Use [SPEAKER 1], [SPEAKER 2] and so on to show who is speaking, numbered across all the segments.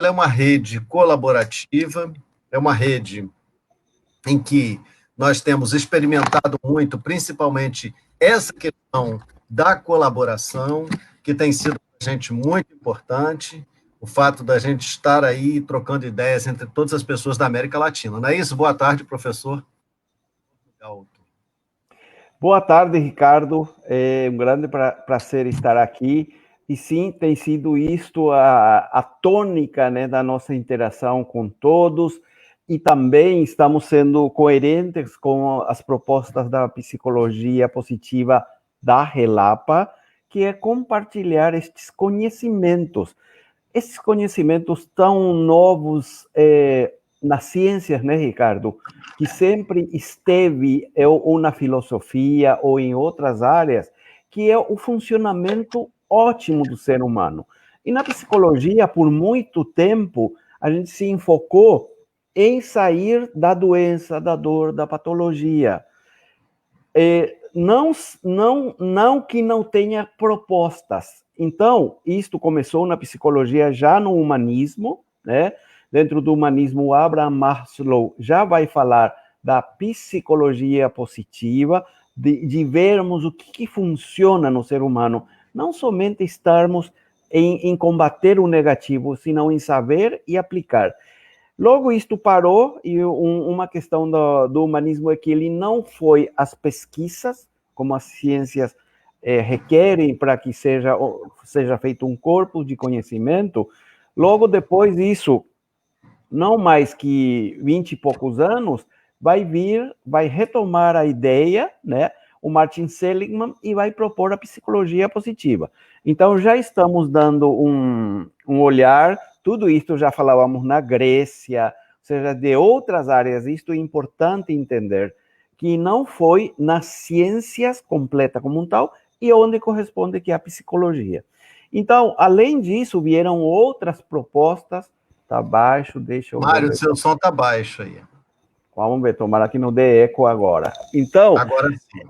[SPEAKER 1] é uma rede colaborativa, é uma rede em que nós temos experimentado muito, principalmente essa questão da colaboração, que tem sido para a gente muito importante, o fato da gente estar aí trocando ideias entre todas as pessoas da América Latina. Não é isso? Boa tarde, professor.
[SPEAKER 2] Boa tarde, Ricardo. É um grande prazer estar aqui. E sim, tem sido isto a tônica, né, da nossa interação com todos. E também estamos sendo coerentes com as propostas da psicologia positiva da Relapa, que é compartilhar estes conhecimentos tão novos nas ciências, né, Ricardo? Que sempre esteve ou na filosofia ou em outras áreas, que é o funcionamento ótimo do ser humano. E na psicologia, por muito tempo, a gente se enfocou em sair da doença, da dor, da patologia. Não que não tenha propostas. Então, isto começou na psicologia já no humanismo, né? Dentro do humanismo, Abraham Maslow já vai falar da psicologia positiva, de vermos o que funciona no ser humano, não somente estarmos em combater o negativo, senão em saber e aplicar. Logo, isto parou, e uma questão do humanismo é que ele não foi às pesquisas, como as ciências requerem para que seja feito um corpo de conhecimento. Logo depois disso, não mais que 20 e poucos anos, vai retomar a ideia, né, o Martin Seligman, e vai propor a psicologia positiva. Então, já estamos dando um olhar, tudo isto já falávamos na Grécia, ou seja, de outras áreas, isto é importante entender, que não foi nas ciências completa como um tal, e onde corresponde que é a psicologia. Então, além disso, vieram outras propostas. Tá baixo, deixa eu ver.
[SPEAKER 1] Mário, seu som tá baixo aí.
[SPEAKER 2] Vamos ver, tomara que não dê eco agora. Então,
[SPEAKER 1] agora sim.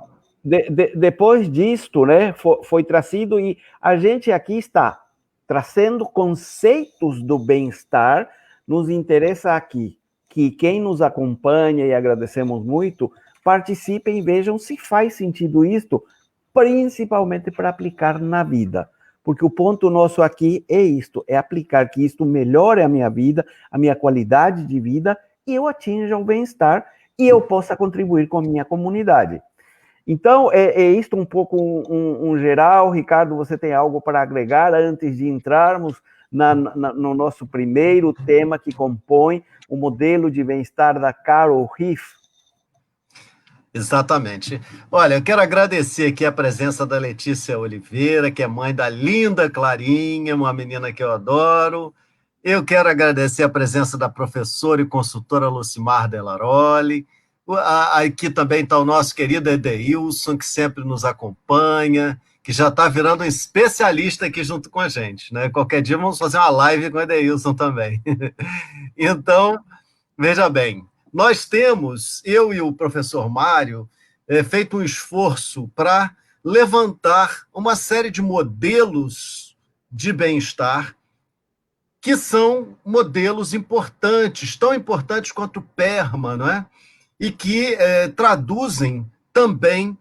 [SPEAKER 2] Depois disto, né, foi trazido, e a gente aqui está trazendo conceitos do bem-estar. Nos interessa aqui que quem nos acompanha, e agradecemos muito, participem e vejam se faz sentido isto, principalmente para aplicar na vida. Porque o ponto nosso aqui é isto, é aplicar que isto melhore a minha vida, a minha qualidade de vida, e eu atinja o bem-estar, e eu possa contribuir com a minha comunidade. Então, é isto um pouco um geral. Ricardo, você tem algo para agregar antes de entrarmos no nosso primeiro tema que compõe o modelo de bem-estar da Carol Heath?
[SPEAKER 1] Exatamente. Olha, eu quero agradecer aqui a presença da Letícia Oliveira, que é mãe da linda Clarinha, uma menina que eu adoro. Eu quero agradecer a presença da professora e consultora Lucimar Delaroli. Aqui também está o nosso querido Edeilson, que sempre nos acompanha, que já está virando um especialista aqui junto com a gente, né? Qualquer dia vamos fazer uma live com o Edeilson também. Então, veja bem, nós temos, eu e o professor Mário, feito um esforço para levantar uma série de modelos de bem-estar que são modelos importantes, tão importantes quanto o PERMA, não é? E que traduzem também,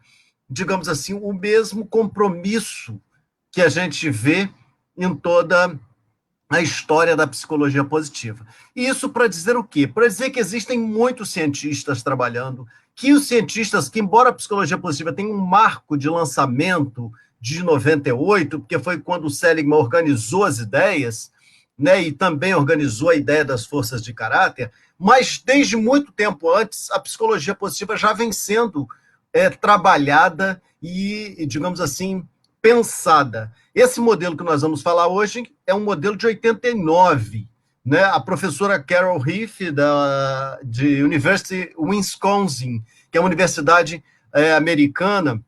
[SPEAKER 1] digamos assim, o mesmo compromisso que a gente vê em toda a história da psicologia positiva. E isso para dizer o quê? Para dizer que existem muitos cientistas trabalhando, que os cientistas, que embora a psicologia positiva tenha um marco de lançamento de 98, porque foi quando o Seligman organizou as ideias, né, e também organizou a ideia das forças de caráter, mas desde muito tempo antes, a psicologia positiva já vem sendo trabalhada e, digamos assim, pensada. Esse modelo que nós vamos falar hoje é um modelo de 89, né? A professora Carol Heath, de University Wisconsin, que é uma universidade americana,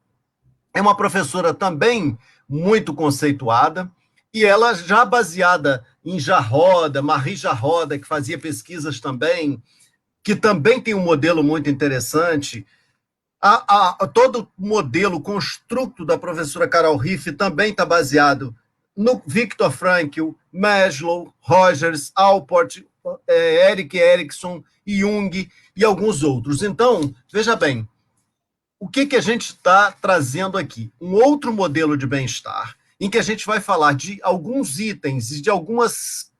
[SPEAKER 1] é uma professora também muito conceituada, e ela já baseada em Jarroda, Marie Jarroda, que fazia pesquisas também, que também tem um modelo muito interessante. Todo o modelo, construto da professora Carol Heath também está baseado no Viktor Frankl, Maslow, Rogers, Alport, Erik Erikson, Jung e alguns outros. Então, veja bem, o que a gente está trazendo aqui? Um outro modelo de bem-estar, em que a gente vai falar de alguns itens e de algumas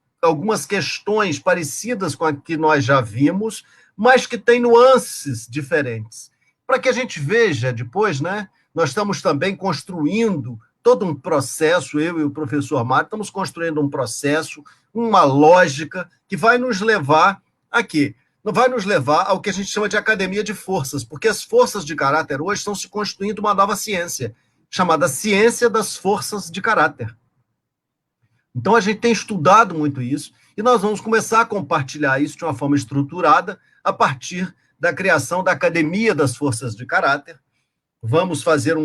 [SPEAKER 1] questões parecidas com a que nós já vimos, mas que tem nuances diferentes. Para que a gente veja depois, né? Nós estamos também construindo todo um processo, eu e o professor Mário, estamos construindo um processo, uma lógica que vai nos levar a quê? Não vai nos levar ao que a gente chama de academia de forças, porque as forças de caráter hoje estão se constituindo uma nova ciência, chamada ciência das forças de caráter. Então, a gente tem estudado muito isso, e nós vamos começar a compartilhar isso de uma forma estruturada a partir da criação da Academia das Forças de Caráter. Vamos fazer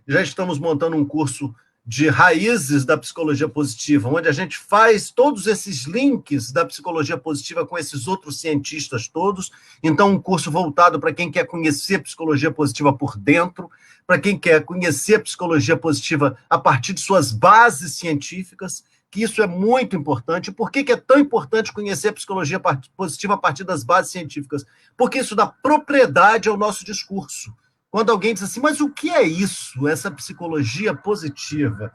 [SPEAKER 1] já estamos montando um curso de raízes da psicologia positiva, onde a gente faz todos esses links da psicologia positiva com esses outros cientistas todos. Então, um curso voltado para quem quer conhecer psicologia positiva por dentro, para quem quer conhecer psicologia positiva a partir de suas bases científicas, que isso é muito importante. Por que é tão importante conhecer a psicologia positiva a partir das bases científicas? Porque isso dá propriedade ao nosso discurso. Quando alguém diz assim, mas o que é isso, essa psicologia positiva?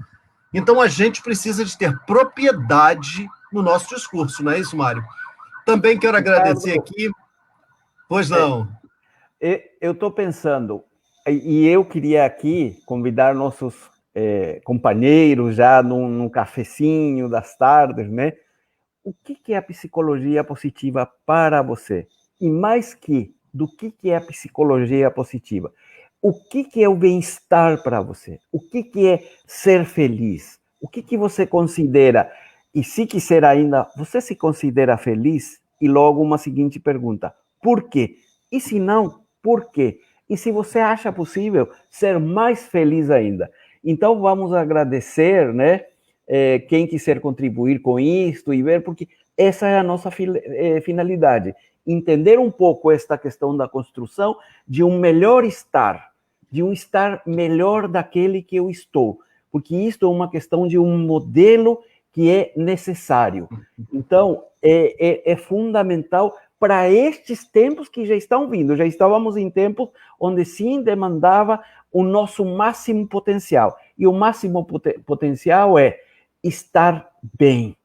[SPEAKER 1] Então, a gente precisa de ter propriedade no nosso discurso, não é isso, Mário? Também quero agradecer aqui... Pois não.
[SPEAKER 2] Eu estou pensando, e eu queria aqui convidar nossos companheiros já num cafezinho das tardes, né? O que é a psicologia positiva para você? E mais do que é a psicologia positiva? O que é o bem-estar para você? O que é ser feliz? O que você considera? E se quiser ainda, você se considera feliz? E logo uma seguinte pergunta: por quê? E se não, por quê? E se você acha possível ser mais feliz ainda? Então vamos agradecer, né? Quem quiser contribuir com isto e ver, porque essa é a nossa finalidade. Entender um pouco esta questão da construção de um melhor estar, de um estar melhor daquele que eu estou, porque isto é uma questão de um modelo que é necessário. Então, é fundamental para estes tempos que já estão vindo. Já estávamos em tempos onde sim demandava o nosso máximo potencial. E o máximo potencial é estar bem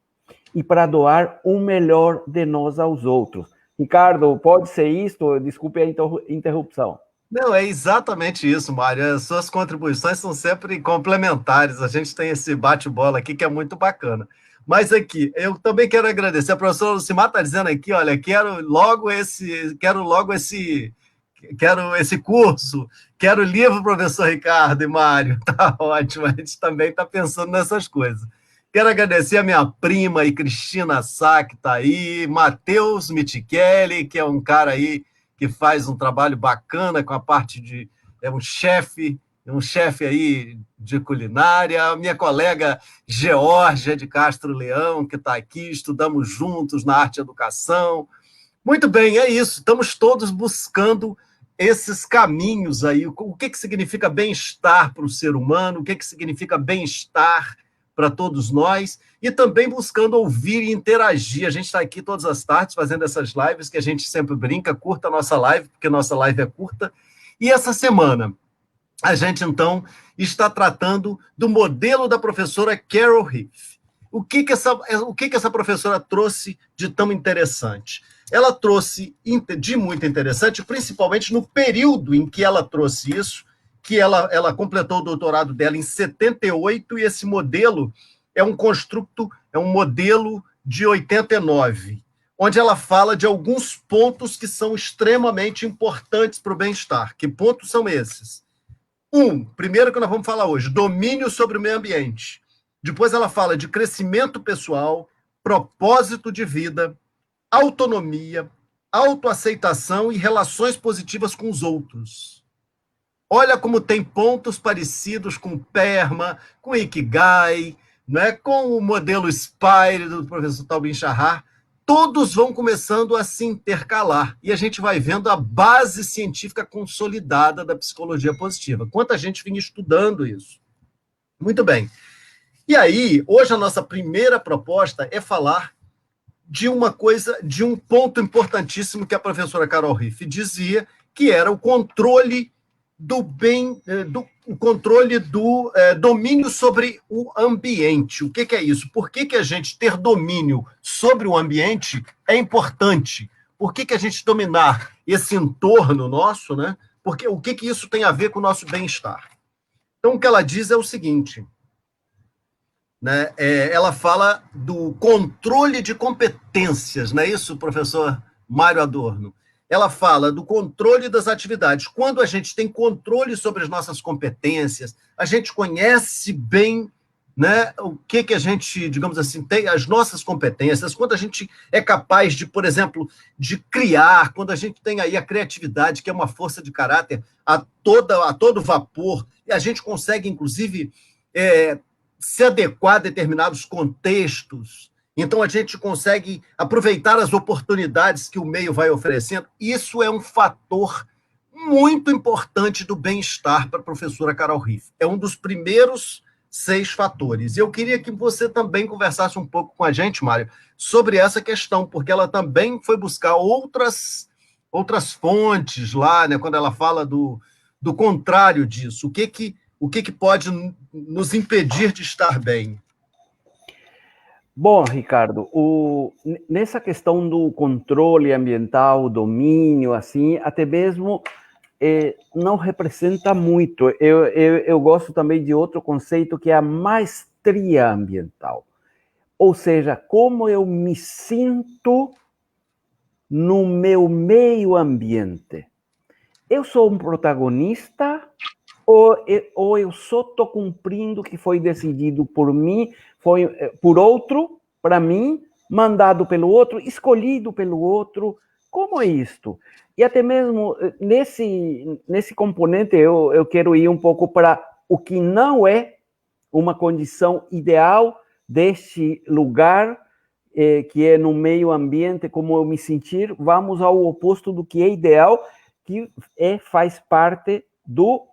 [SPEAKER 2] e para doar o melhor de nós aos outros. Ricardo, pode ser isto? Desculpe a interrupção.
[SPEAKER 1] Não, é exatamente isso, Mário. As suas contribuições são sempre complementares. A gente tem esse bate-bola aqui que é muito bacana. Mas aqui, eu também quero agradecer. A professora Lucimar está dizendo aqui, olha, quero esse curso, quero o livro, professor Ricardo e Mário. Tá ótimo, a gente também está pensando nessas coisas. Quero agradecer a minha prima e Cristina Sá, que está aí, Matheus Mitichelli, que é um cara aí que faz um trabalho bacana com a parte de... é um chefe aí de culinária, a minha colega Geórgia de Castro Leão, que está aqui, estudamos juntos na arte e educação. Muito bem, é isso, estamos todos buscando esses caminhos aí, o que significa bem-estar para o ser humano, o que significa bem-estar para todos nós, e também buscando ouvir e interagir. A gente está aqui todas as tardes fazendo essas lives, que a gente sempre brinca, curta a nossa live, porque nossa live é curta. E essa semana, a gente, então, está tratando do modelo da professora Carol Heath. O que essa professora trouxe de tão interessante? Ela trouxe de muito interessante, principalmente no período em que ela trouxe isso, que ela completou o doutorado dela em 78, e esse modelo é um construto, é um modelo de 89, onde ela fala de alguns pontos que são extremamente importantes para o bem-estar. Que pontos são esses? Primeiro que nós vamos falar hoje, domínio sobre o meio ambiente. Depois ela fala de crescimento pessoal, propósito de vida, autonomia, autoaceitação e relações positivas com os outros. Olha como tem pontos parecidos com o PERMA, com o Ikigai, né, com o modelo Spire do professor Tal Ben-Shahar. Todos vão começando a se intercalar, e a gente vai vendo a base científica consolidada da psicologia positiva. Quanta gente vinha estudando isso. Muito bem. E aí, hoje a nossa primeira proposta é falar de uma coisa, de um ponto importantíssimo que a professora Carol Riff dizia, que era o controle do bem, o controle do domínio sobre o ambiente. O que é isso? Por que a gente ter domínio sobre o ambiente é importante? Por que a gente dominar esse entorno nosso, né? Porque o que isso tem a ver com o nosso bem-estar? Então, o que ela diz é o seguinte, né? Ela fala do controle de competências, não é isso, professor Mário Adorno? Ela fala do controle das atividades. Quando a gente tem controle sobre as nossas competências, a gente conhece bem, né, o que a gente, digamos assim, tem, as nossas competências, quando a gente é capaz de, por exemplo, de criar, quando a gente tem aí a criatividade, que é uma força de caráter a todo vapor, e a gente consegue, inclusive, se adequar a determinados contextos, então a gente consegue aproveitar as oportunidades que o meio vai oferecendo. Isso é um fator muito importante do bem-estar para a professora Carol Riff. É um dos primeiros 6 fatores. Eu queria que você também conversasse um pouco com a gente, Mário, sobre essa questão, porque ela também foi buscar outras fontes lá, né, quando ela fala do contrário disso. O que pode nos impedir de estar bem?
[SPEAKER 2] Bom, Ricardo, nessa questão do controle ambiental, domínio, assim, até mesmo não representa muito. Eu gosto também de outro conceito que é a maestria ambiental. Ou seja, como eu me sinto no meu meio ambiente. Eu sou um protagonista ou eu só estou cumprindo o que foi decidido por mim, foi por outro, para mim, mandado pelo outro, escolhido pelo outro? Como é isto? E até mesmo nesse componente eu quero ir um pouco para o que não é uma condição ideal deste lugar, que é no meio ambiente, como eu me sentir. Vamos ao oposto do que é ideal, que faz parte do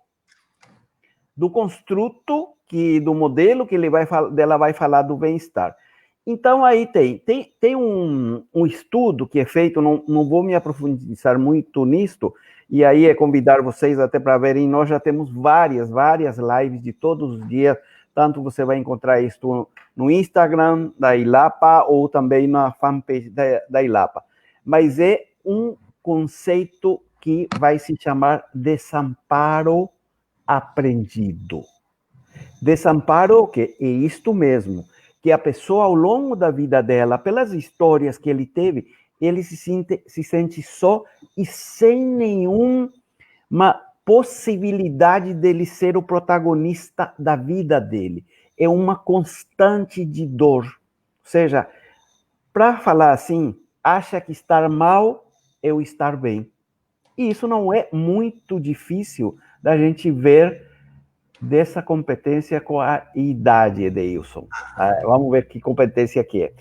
[SPEAKER 2] construto, do modelo que ela vai falar do bem-estar. Então, aí tem um estudo que é feito, não vou me aprofundar muito nisto, e aí é convidar vocês até para verem, nós já temos várias lives de todos os dias, tanto você vai encontrar isto no Instagram da ILAPA ou também na fanpage da ILAPA. Mas é um conceito que vai se chamar desamparo aprendido. Desamparo, que é isto mesmo, que a pessoa ao longo da vida dela, pelas histórias que ele teve, ele se sente só e sem nenhuma possibilidade dele ser o protagonista da vida dele. É uma constante de dor. Ou seja, para falar assim, acha que estar mal é o estar bem. E isso não é muito difícil da gente ver dessa competência com a idade, Edeilson. Vamos ver que competência que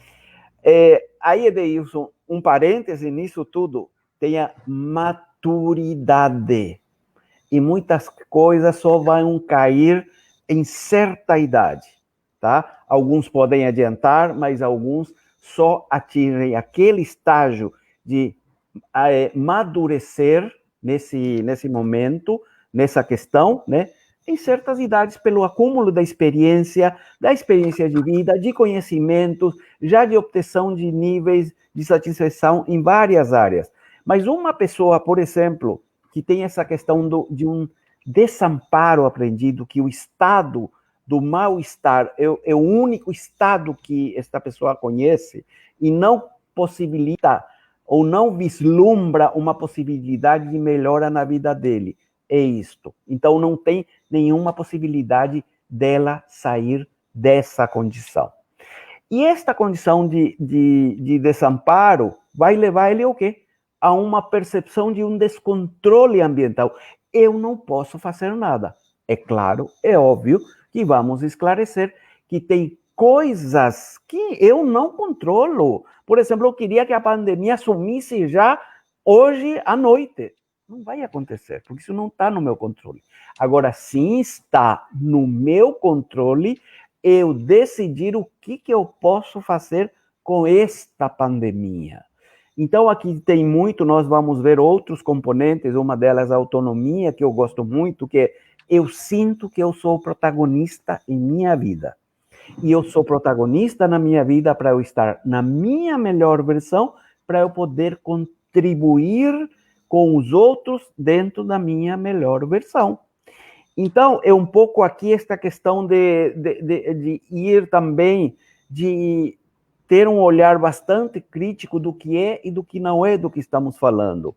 [SPEAKER 2] é. Aí, Edeilson, um parêntese nisso tudo, tem a maturidade. E muitas coisas só vão cair em certa idade, tá? Alguns podem adiantar, mas alguns só atingem aquele estágio de madurecer nesse momento, nessa questão, né? Em certas idades, pelo acúmulo da experiência de vida, de conhecimentos, já de obtenção de níveis de satisfação em várias áreas. Mas uma pessoa, por exemplo, que tem essa questão de um desamparo aprendido, que o estado do mal-estar é o único estado que esta pessoa conhece e não possibilita ou não vislumbra uma possibilidade de melhora na vida dele. É isto. Então, não tem nenhuma possibilidade dela sair dessa condição. E esta condição de desamparo vai levar ele ao quê? A uma percepção de um descontrole ambiental. Eu não posso fazer nada. É claro, é óbvio que vamos esclarecer que tem coisas que eu não controlo. Por exemplo, eu queria que a pandemia sumisse já hoje à noite. Não vai acontecer, porque isso não está no meu controle. Agora, sim está no meu controle eu decidir o que eu posso fazer com esta pandemia. Então, aqui tem muito, nós vamos ver outros componentes, uma delas a autonomia, que eu gosto muito, que é, eu sinto que eu sou protagonista em minha vida. E eu sou protagonista na minha vida para eu estar na minha melhor versão, para eu poder contribuir com os outros dentro da minha melhor versão. Então, é um pouco aqui esta questão de ir também, de ter um olhar bastante crítico do que é e do que não é do que estamos falando.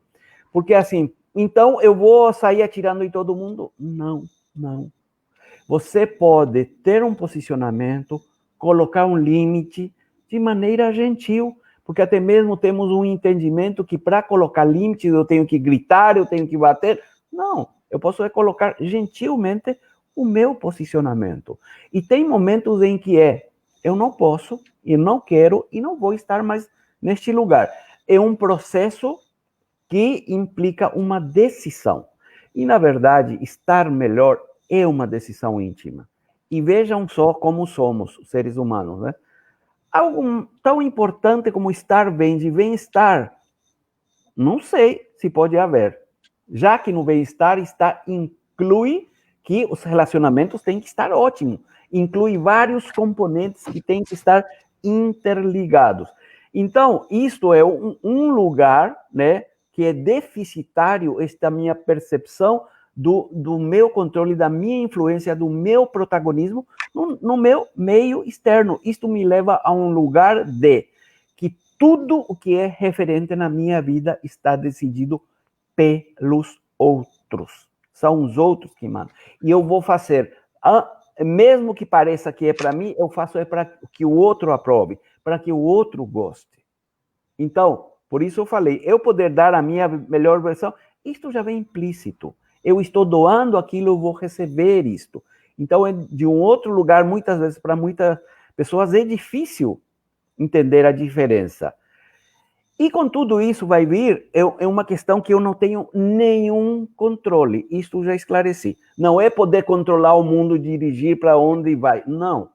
[SPEAKER 2] Porque assim, então eu vou sair atirando em todo mundo? Não, não. Você pode ter um posicionamento, colocar um limite de maneira gentil, porque até mesmo temos um entendimento que para colocar limites eu tenho que gritar, eu tenho que bater. Não, eu posso colocar gentilmente o meu posicionamento. E tem momentos em que eu não posso, eu não quero e não vou estar mais neste lugar. É um processo que implica uma decisão. E, na verdade, estar melhor é uma decisão íntima. E vejam só como somos, seres humanos, né? Algo tão importante como estar bem, de bem-estar, não sei se pode haver. Já que no bem-estar inclui que os relacionamentos têm que estar ótimos. Inclui vários componentes que têm que estar interligados. Então, isto é um lugar, né, que é deficitário, esta minha percepção do meu controle, da minha influência, do meu protagonismo no meu meio externo. Isto me leva a um lugar de que tudo o que é referente na minha vida está decidido pelos outros. São os outros que mandam. E eu vou fazer, mesmo que pareça que é para mim, eu faço para que o outro aprove, para que o outro goste. Então, por isso eu falei, eu poder dar a minha melhor versão, isto já vem implícito. Eu estou doando aquilo, eu vou receber isto. Então, de um outro lugar, muitas vezes, para muitas pessoas, é difícil entender a diferença. E com tudo isso vai vir, é uma questão que eu não tenho nenhum controle. Isto já esclareci. Não é poder controlar o mundo, dirigir para onde vai. Não.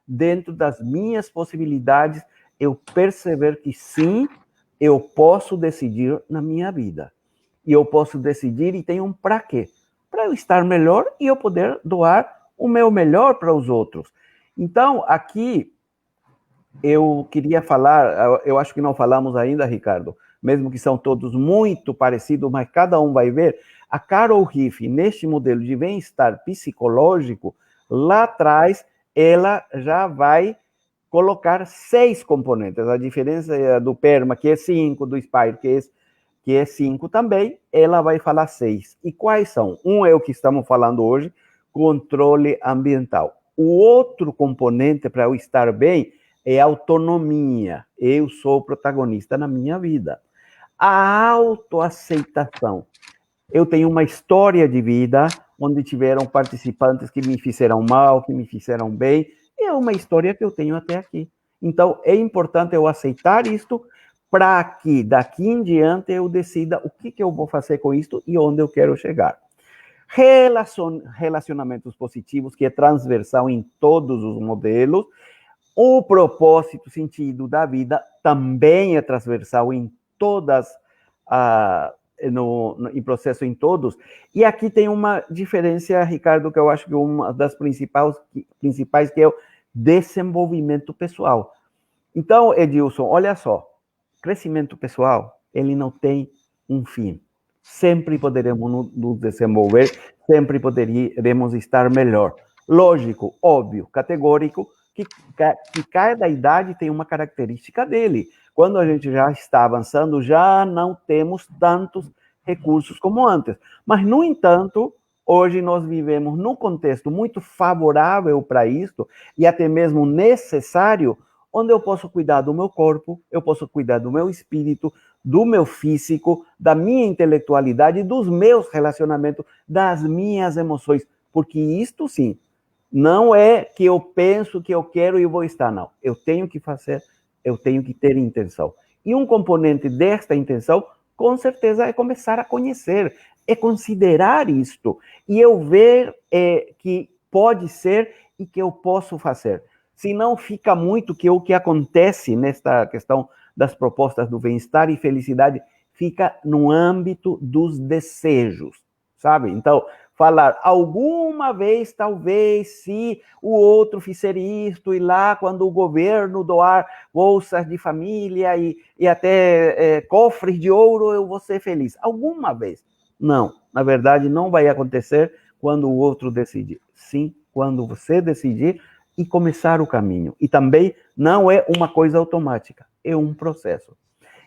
[SPEAKER 2] Dentro das minhas possibilidades, eu perceber que sim, eu posso decidir na minha vida. E eu posso decidir e tenho um para quê? Para eu estar melhor e eu poder doar o meu melhor para os outros. Então, aqui, eu queria falar, eu acho que não falamos ainda, Ricardo, mesmo que são todos muito parecidos, mas cada um vai ver. A Carol Riff, neste modelo de bem-estar psicológico, lá atrás, ela já vai colocar 6 componentes. A diferença do PERMA, que é 5, do SPIRE, que é 5 também, ela vai falar 6. E quais são? Um é o que estamos falando hoje, controle ambiental. O outro componente para eu estar bem é autonomia. Eu sou protagonista na minha vida. A autoaceitação. Eu tenho uma história de vida onde tiveram participantes que me fizeram mal, que me fizeram bem. É uma história que eu tenho até aqui. Então, é importante eu aceitar isto para que daqui em diante eu decida o que eu vou fazer com isto e onde eu quero chegar. Relacionamentos positivos, que é transversal em todos os modelos. O propósito, sentido da vida também é transversal em todas, em processo em todos. E aqui tem uma diferença, Ricardo, que eu acho que é uma das principais, que é o desenvolvimento pessoal. Então, Edilson, olha só, crescimento pessoal, ele não tem um fim. Sempre poderemos nos desenvolver, sempre poderemos estar melhor. Lógico, óbvio, categórico, que cada idade tem uma característica dele. Quando a gente já está avançando, já não temos tantos recursos como antes. Mas, no entanto, hoje nós vivemos num contexto muito favorável para isso, e até mesmo necessário, onde eu posso cuidar do meu corpo, eu posso cuidar do meu espírito, do meu físico, da minha intelectualidade, dos meus relacionamentos, das minhas emoções. Porque isto, sim, não é que eu penso que eu quero e eu vou estar, não. Eu tenho que fazer, eu tenho que ter intenção. E um componente desta intenção, com certeza, é começar a conhecer, é considerar isto. E eu ver que pode ser e que eu posso fazer. Se não fica muito que o que acontece nesta questão das propostas do bem-estar e felicidade fica no âmbito dos desejos, sabe? Então, falar alguma vez, talvez, se o outro fizer isto, e lá quando o governo doar bolsas de família e até cofres de ouro, eu vou ser feliz. Alguma vez. Não, na verdade, não vai acontecer quando o outro decidir. Sim, quando você decidir e começar o caminho. E também não é uma coisa automática, é um processo.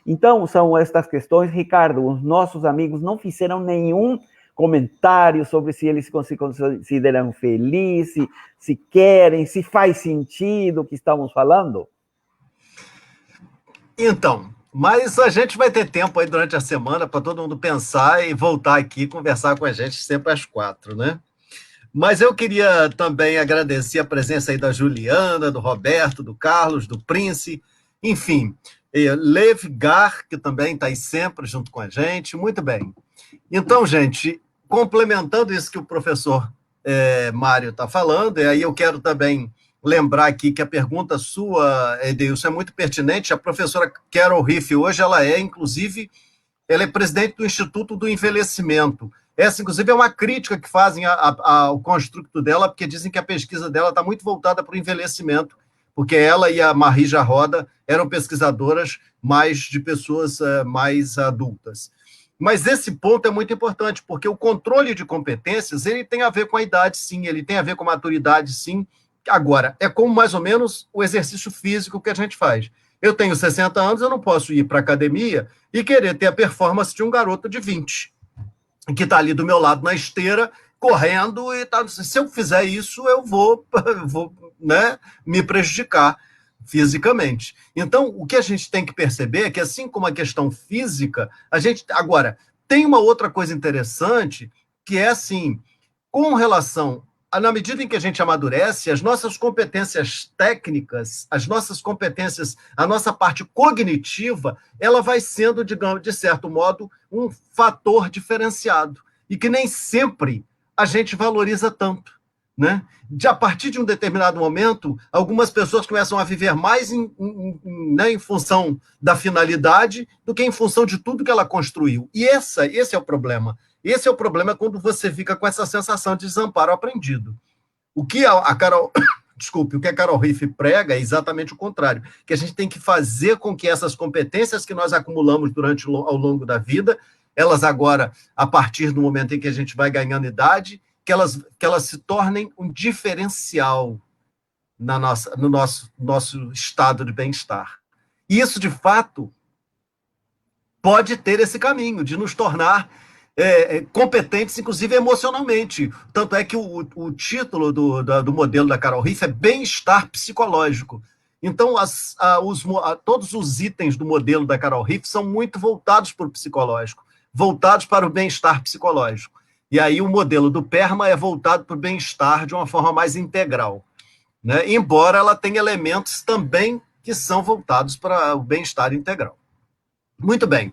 [SPEAKER 2] Então, são estas questões, Ricardo, os nossos amigos não fizeram nenhum comentário sobre se eles se consideram felizes, se querem, se faz sentido o que estamos falando?
[SPEAKER 1] Então, mas a gente vai ter tempo aí durante a semana para todo mundo pensar e voltar aqui conversar com a gente sempre às 4, né? Mas eu queria também agradecer a presença aí da Juliana, do Roberto, do Carlos, do Prince, enfim, Lev Gar, que também está aí sempre junto com a gente. Muito bem. Então, gente, complementando isso que o professor Mário está falando, e aí eu quero também lembrar aqui que a pergunta sua, Edeilson, é muito pertinente. A professora Carol Riff, hoje, inclusive, ela é presidente do Instituto do Envelhecimento. Essa, inclusive, é uma crítica que fazem ao construto dela, porque dizem que a pesquisa dela está muito voltada para o envelhecimento, porque ela e a Marija Roda eram pesquisadoras mais de pessoas mais adultas. Mas esse ponto é muito importante, porque o controle de competências ele tem a ver com a idade, sim, ele tem a ver com a maturidade, sim. Agora, é como mais ou menos o exercício físico que a gente faz. Eu tenho 60 anos, eu não posso ir para a academia e querer ter a performance de um garoto de 20, que está ali do meu lado na esteira, correndo, e tá, se eu fizer isso, eu vou né, me prejudicar fisicamente. Então, o que a gente tem que perceber é que, assim como a questão física, a gente... Agora, tem uma outra coisa interessante, que é assim, com relação... Na medida em que a gente amadurece, as nossas competências técnicas, as nossas competências, a nossa parte cognitiva, ela vai sendo, digamos, de certo modo, um fator diferenciado. E que nem sempre a gente valoriza tanto. Né? A partir de um determinado momento, algumas pessoas começam a viver mais né, em função da finalidade do que em função de tudo que ela construiu. E esse é o problema. Esse é o problema quando você fica com essa sensação de desamparo aprendido. O que a Carol... Desculpe, o que a Carol Riff prega é exatamente o contrário, que a gente tem que fazer com que essas competências que nós acumulamos ao longo da vida, elas agora, a partir do momento em que a gente vai ganhando idade, que elas se tornem um diferencial no nosso estado de bem-estar. E isso, de fato, pode ter esse caminho de nos tornar competentes, inclusive emocionalmente. Tanto é que o título do modelo da Carol Riff é bem-estar psicológico. Então, todos os itens do modelo da Carol Riff são muito voltados para o psicológico, voltados para o bem-estar psicológico. E aí o modelo do PERMA é voltado para o bem-estar de uma forma mais integral, né? Embora ela tenha elementos também que são voltados para o bem-estar integral. Muito bem.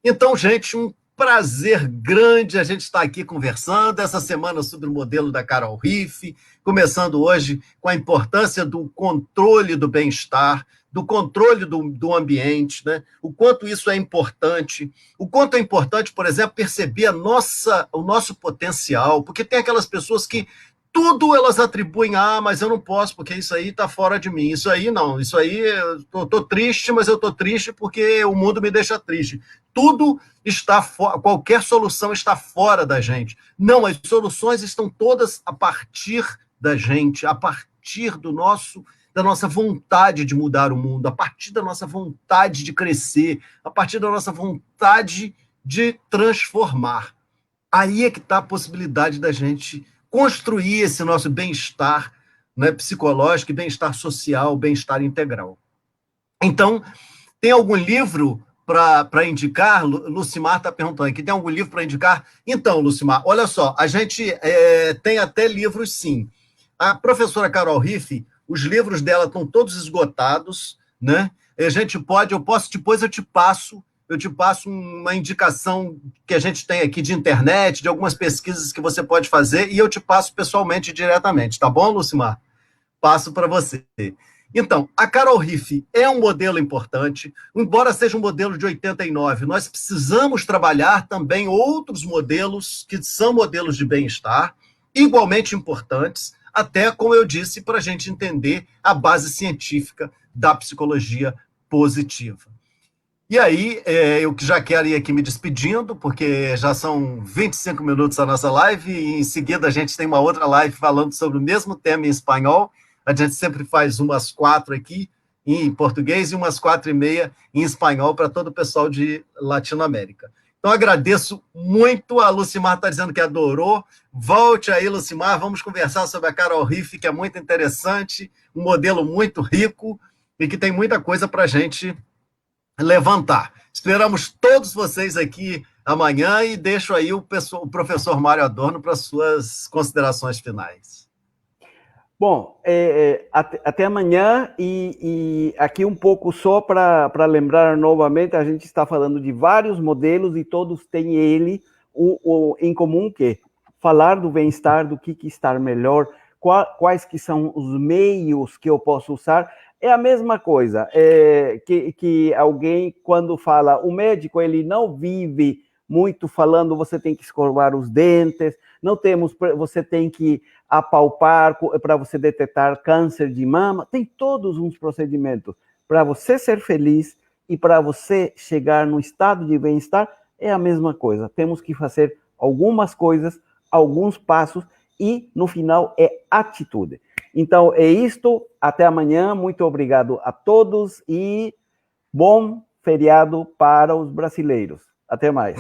[SPEAKER 1] Então, gente, um prazer grande a gente estar aqui conversando essa semana sobre o modelo da Carol Riff, começando hoje com a importância do controle do bem-estar, do controle do ambiente, né? O quanto isso é importante, o quanto é importante, por exemplo, perceber o nosso potencial, porque tem aquelas pessoas que tudo elas atribuem, mas eu não posso, porque isso aí está fora de mim, isso aí não, isso aí, eu estou triste, mas eu estou triste porque o mundo me deixa triste. Tudo está fora, qualquer solução está fora da gente. Não, as soluções estão todas a partir da gente, a partir da nossa vontade de mudar o mundo, a partir da nossa vontade de crescer, a partir da nossa vontade de transformar. Aí é que está a possibilidade da gente construir esse nosso bem-estar, né, psicológico, bem-estar social, bem-estar integral. Então, tem algum livro para indicar? Lucimar está perguntando aqui, tem algum livro para indicar? Então, Lucimar, olha só, a gente tem até livros, sim. A professora Carol Riff, os livros dela estão todos esgotados, né? Depois eu te passo uma indicação que a gente tem aqui de internet, de algumas pesquisas que você pode fazer, e eu te passo pessoalmente, diretamente, tá bom, Lucimar? passo para você. Então, a Carol Riff é um modelo importante, embora seja um modelo de 89, nós precisamos trabalhar também outros modelos que são modelos de bem-estar, igualmente importantes, até, como eu disse, para a gente entender a base científica da psicologia positiva. E aí, eu já quero ir aqui me despedindo, porque já são 25 minutos a nossa live, e em seguida a gente tem uma outra live falando sobre o mesmo tema em espanhol. A gente sempre faz umas 4 aqui em português e umas 4:30 em espanhol para todo o pessoal de Latinoamérica. Então, agradeço muito. A Lucimar está dizendo que adorou. Volte aí, Lucimar, vamos conversar sobre a Carol Riff, que é muito interessante, um modelo muito rico e que tem muita coisa para a gente levantar. Esperamos todos vocês aqui amanhã e deixo aí o professor Mário Adorno para suas considerações finais.
[SPEAKER 2] Bom, até amanhã, e aqui um pouco só para lembrar novamente, a gente está falando de vários modelos e todos têm ele em comum, que é falar do bem-estar, do que estar melhor, quais que são os meios que eu posso usar. É a mesma coisa que alguém, quando fala, o médico, ele não vive muito falando, você tem que escovar os dentes, você tem que apalpar para você detectar câncer de mama, tem todos uns procedimentos para você ser feliz e para você chegar no estado de bem-estar, é a mesma coisa. Temos que fazer algumas coisas, alguns passos e, no final, é atitude. Então, é isto. Até amanhã. Muito obrigado a todos e bom feriado para os brasileiros. Até mais.